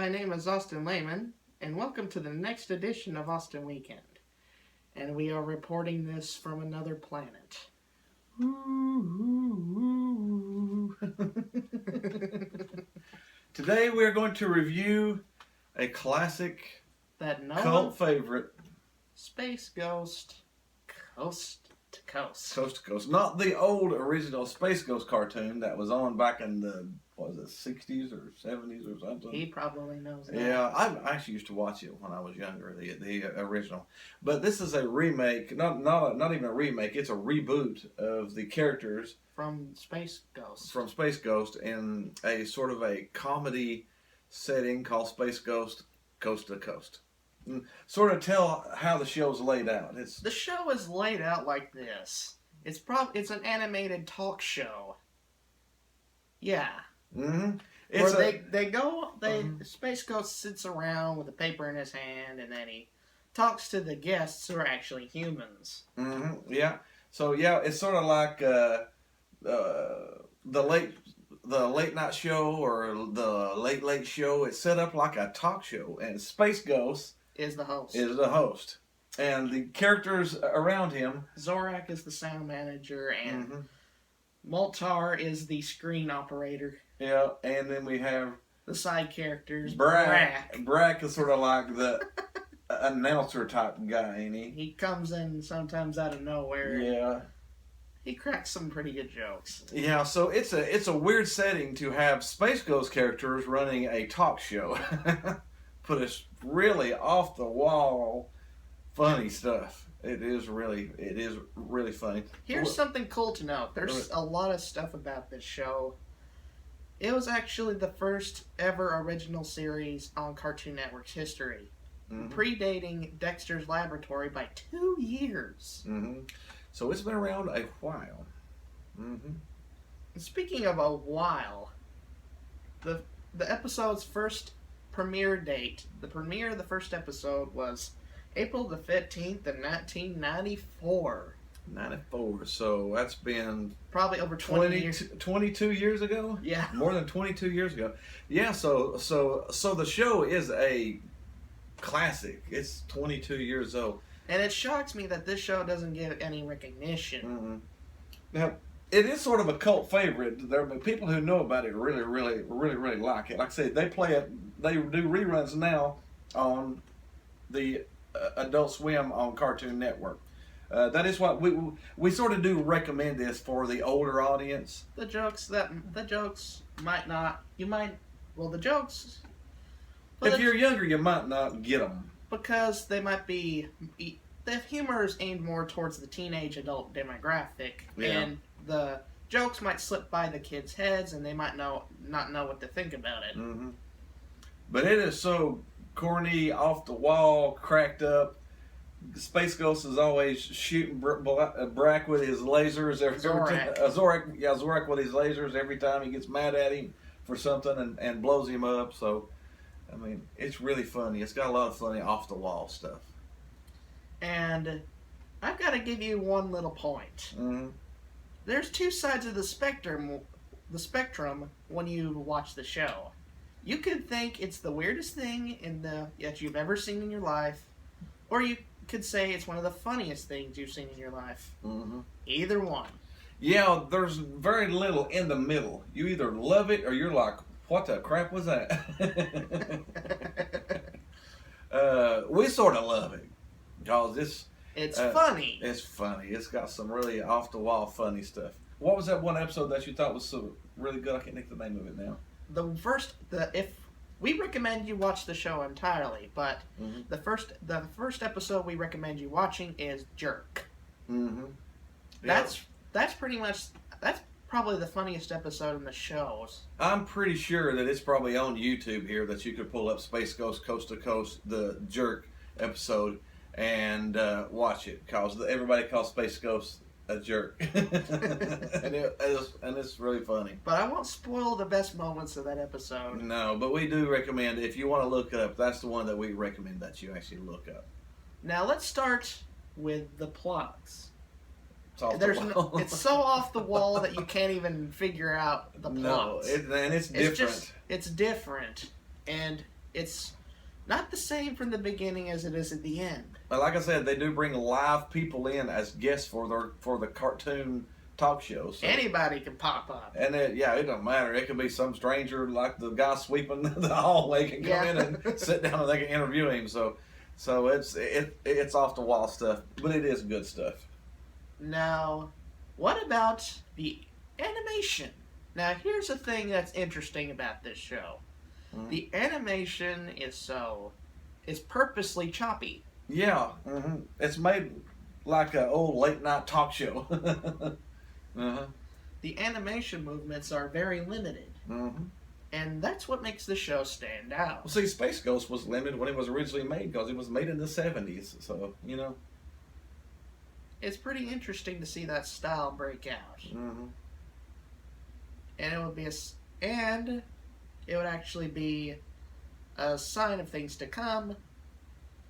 My name is Austin Lehman, and welcome to the next edition of Austin Weekend. And we are reporting this from another planet. Today we're going to review a classic That no cult favorite, Space Ghost Coast to Coast. Coast to Coast. Not the old original Space Ghost cartoon that was on back in the, 60s or 70s or something. He probably knows that. Yeah, I actually used to watch it when I was younger, the original. But this is a remake, not even a remake, it's a reboot of the characters From Space Ghost. from Space Ghost in a sort of a comedy setting called Space Ghost Coast to Coast. Sort of tell how the show's laid out. The show is laid out like this. It's an animated talk show. Yeah. Mm-hmm. Space Ghost sits around with a paper in his hand, and then he talks to the guests who are actually humans. Mm-hmm. Yeah. So yeah, it's sort of like the late night show or the late show. It's set up like a talk show, and Space Ghost Is the host. And the characters around him. Zorak is the sound manager, and Mm-hmm. Moltar is the screen operator. Yeah, and then we have The side characters. Brack. Brack is sort of like the announcer type guy, ain't he? He comes in sometimes out of nowhere. Yeah. He cracks some pretty good jokes. Yeah, so it's a weird setting to have Space Ghost characters running a talk show. Put us really off the wall funny stuff. It is really funny. Here's something cool to note. There's a lot of stuff about this show. It was actually the first ever original series on Cartoon Network's history, predating Dexter's Laboratory by 2 years. Mm-hmm. So it's been around a while. Mm-hmm. Speaking of a while, the episode's first premiere date, the premiere of the first episode was April the 15th of 1994. 94. So that's been Probably over 20 years. 22 years ago? Yeah. More than 22 years ago. Yeah, so the show is a classic. It's 22 years old. And it shocks me that this show doesn't get any recognition. Mm-hmm. Now, it is sort of a cult favorite. There are people who know about it really like it. Like I said, they play it. They do reruns now on the Adult Swim on Cartoon Network. That is what we sort of do recommend this for the older audience. The jokes might not. The jokes. If you're younger, you might not get them. Because they might be. The humor is aimed more towards the teenage adult demographic. Yeah. And the jokes might slip by the kids' heads and they might not know what to think about it. Mm-hmm. But it is so corny, off the wall, cracked up. Space Ghost is always shooting Brack with his lasers every time. Zorak with his lasers every time he gets mad at him for something and blows him up. So, I mean, it's really funny. It's got a lot of funny off the wall stuff. And I've got to give you one little point. Mm-hmm. There's two sides of the spectrum when you watch the show. You could think it's the weirdest thing that you've ever seen in your life, or you could say it's one of the funniest things you've seen in your life. Mm-hmm. Either one. Yeah, there's very little in the middle. You either love it or you're like, what the crap was that? We sort of love it. Because it's funny. It's funny. It's got some really off-the-wall funny stuff. What was that one episode that you thought was so really good? I can't think of the name of it now. If we recommend you watch the show entirely, but the first episode we recommend you watching is Jerk. Mm-hmm. That's probably the funniest episode in the shows. I'm pretty sure that it's probably on YouTube here that you could pull up Space Ghost Coast to Coast, the Jerk episode, and watch it, because everybody calls Space Ghost a jerk. and it's really funny. But I won't spoil the best moments of that episode. No, but we do recommend, if you want to look it up, that's the one that we recommend that you actually look up. Now let's start with the plugs. It's so off the wall that you can't even figure out the plots. No, and it's different. It's different. And it's not the same from the beginning as it is at the end. But like I said, they do bring live people in as guests for the cartoon talk show. So. Anybody can pop up. And it don't matter. It could be some stranger like the guy sweeping the hallway can come in and sit down and they can interview him. So it's off the wall stuff, but it is good stuff. Now, what about the animation? Now, here's the thing that's interesting about this show. Mm-hmm. The animation is purposely choppy. Yeah, it's made like an old late night talk show. The animation movements are very limited. And that's what makes the show stand out. Well, see, Space Ghost was limited when it was originally made because it was made in the 70s. So, It's pretty interesting to see that style break out. And it would actually be a sign of things to come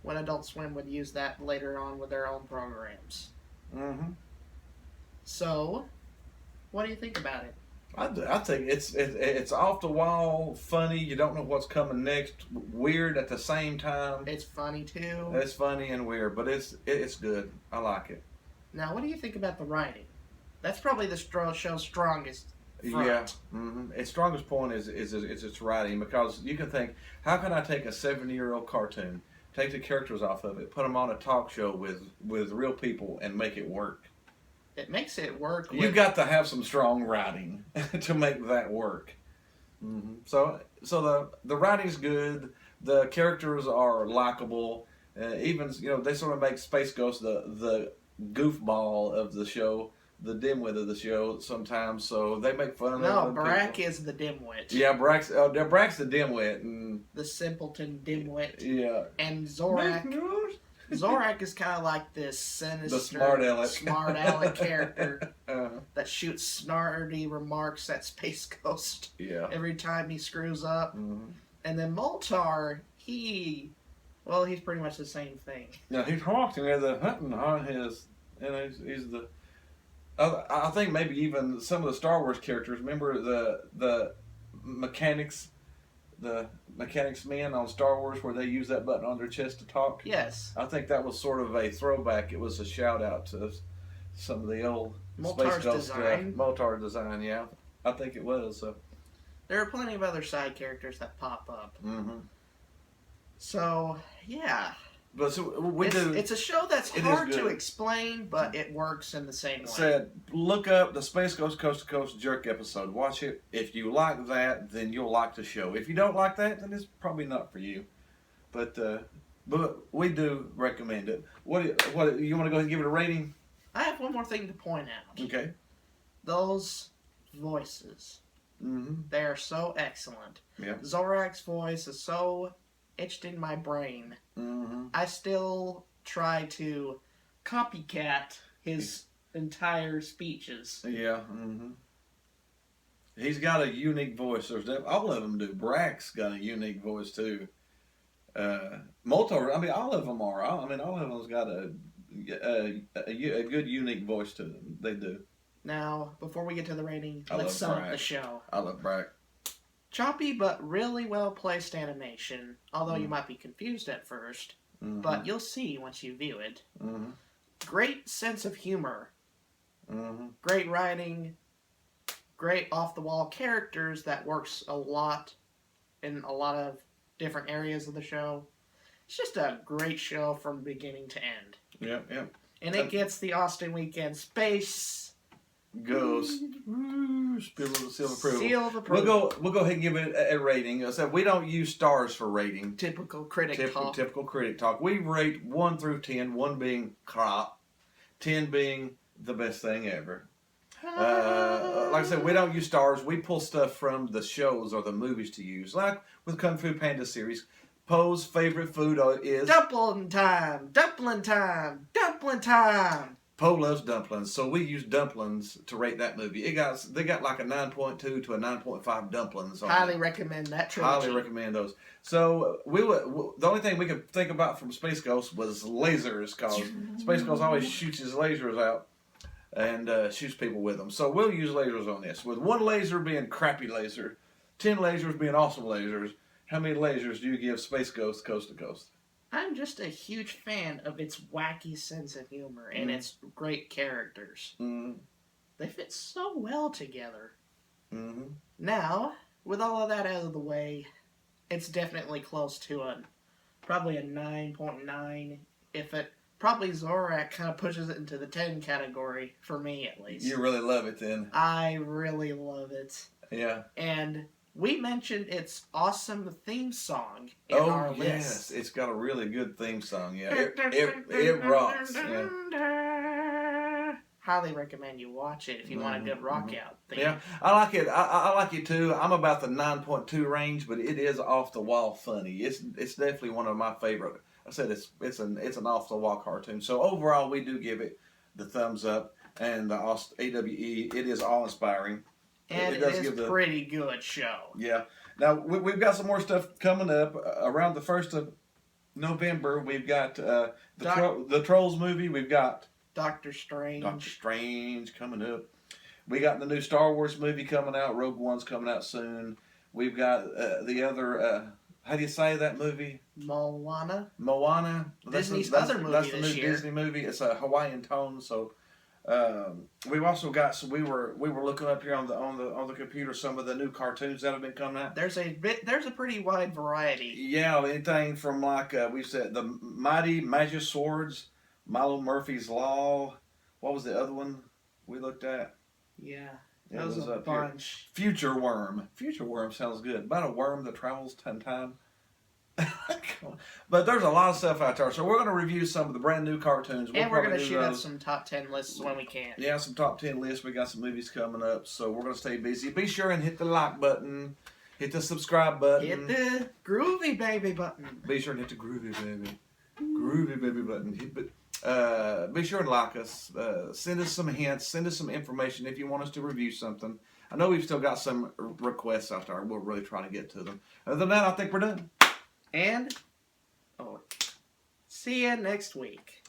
when Adult Swim would use that later on with their own programs. So, what do you think about it? I think it's off the wall, funny. You don't know what's coming next. Weird at the same time. It's funny too. It's funny and weird, but it's good. I like it. Now, what do you think about the writing? That's probably the show's strongest front. Yeah. Its strongest point is its writing, because you can think, how can I take a 70-year-old cartoon, take the characters off of it, put them on a talk show with real people, and make it work? It makes it work. You got to have some strong writing to make that work. So the writing's good. The characters are likable. Even they sort of make Space Ghost the goofball of the show, the dimwit of the show sometimes. So they make fun of them. No, Brak is the dimwit. Yeah, Brak's the dimwit and the simpleton dimwit. Yeah, and Zorak. Zorak is kind of like this sinister, smart aleck character that shoots snarty remarks at Space Ghost every time he screws up. And then Moltar, he's pretty much the same thing. Yeah, he's talking at the hunting on his, and he's the. I think maybe even some of the Star Wars characters. Remember the mechanics. The mechanics men on Star Wars, where they use that button on their chest to talk. Yes. I think that was sort of a throwback. It was a shout out to some of the old Moltar's Space Ghost design. Moltar design, yeah. I think it was. So. There are plenty of other side characters that pop up. So, yeah. But so it's a show that's hard to explain, but it works in the same way. Said, look up the Space Ghost Coast to Coast Jerk episode. Watch it. If you like that, then you'll like the show. If you don't like that, then it's probably not for you. But we do recommend it. What you want to go ahead and give it a rating? I have one more thing to point out. Okay. Those voices. They are so excellent. Yeah. Zorak's voice is so etched in my brain. I still try to copycat his entire speeches. Yeah. He's got a unique voice. All of them do. Brak's got a unique voice too. Moltar, all of them are. All of them's got a good unique voice to them. They do. Now, before we get to the rating, let's sum up the show. I love Brak. Choppy but really well placed animation, although you might be confused at first, but you'll see once you view it. Great sense of humor. Great writing. Great off-the-wall characters that works a lot in a lot of different areas of the show. It's just a great show from beginning to end. Yep. And it gets the Austin Weekend Space Ghost seal of approval. Seal of approval. We'll go ahead and give it a rating. I said we don't use stars for rating. Typical critic talk. Typical critic talk. We rate 1 through 10. 1 being crap, 10 being the best thing ever. Like I said, we don't use stars. We pull stuff from the shows or the movies to use. Like with Kung Fu Panda series, Poe's favorite food is dumpling time. Dumpling time. Dumpling time. Poe loves dumplings, so we use dumplings to rate that movie. They got like a 9.2 to a 9.5 dumplings. Highly recommend that trilogy. Highly recommend those. So the only thing we could think about from Space Ghost was lasers, because Space Ghost always shoots his lasers out and shoots people with them. So we'll use lasers on this, with 1 laser being crappy laser, 10 lasers being awesome lasers, How many lasers do you give Space Ghost Coast to Coast? I'm just a huge fan of its wacky sense of humor and its great characters. They fit so well together. Now, with all of that out of the way, it's definitely close to probably a 9.9. Probably Zorak kind of pushes it into the 10 category, for me at least. You really love it then. I really love it. Yeah. And we mentioned its awesome theme song in our list. Yes, it's got a really good theme song. Yeah, it rocks. Yeah. Highly recommend you watch it if you want a good rock out theme. Yeah, I like it. I like it too. I'm about the 9.2 range, but it is off the wall funny. It's definitely one of my favorite. I said it's an off the wall cartoon. So overall, we do give it the thumbs up. And AWE, it is all inspiring. And it is a pretty good show. Yeah. Now we've got some more stuff coming up around the 1st of November. We've got the Trolls movie. We've got Doctor Strange coming up. We got the new Star Wars movie coming out. Rogue One's coming out soon. We've got the other. How do you say that movie? Moana. Disney's other movie That's the this new year. Disney movie. It's a Hawaiian tone. So we've also got. So we were looking up here on the computer some of the new cartoons that have been coming out. There's a pretty wide variety. Yeah, anything from like we said the Mighty Magic Swords, Milo Murphy's Law. What was the other one we looked at? Yeah. That was a bunch. Future Worm. Future Worm sounds good. About a worm that travels 10 times. But there's a lot of stuff out there. So we're going to review some of the brand new cartoons. And we're going to shoot out some top 10 lists when we can. Yeah, some top 10 lists. We got some movies coming up. So we're going to stay busy. Be sure and hit the like button. Hit the subscribe button. Hit the groovy baby button. Be sure and hit the groovy baby. Groovy baby button. Be sure and like us. Send us some hints. Send us some information if you want us to review something. I know we've still got some requests out there. We're really trying to get to them. Other than that, I think we're done. And see you next week.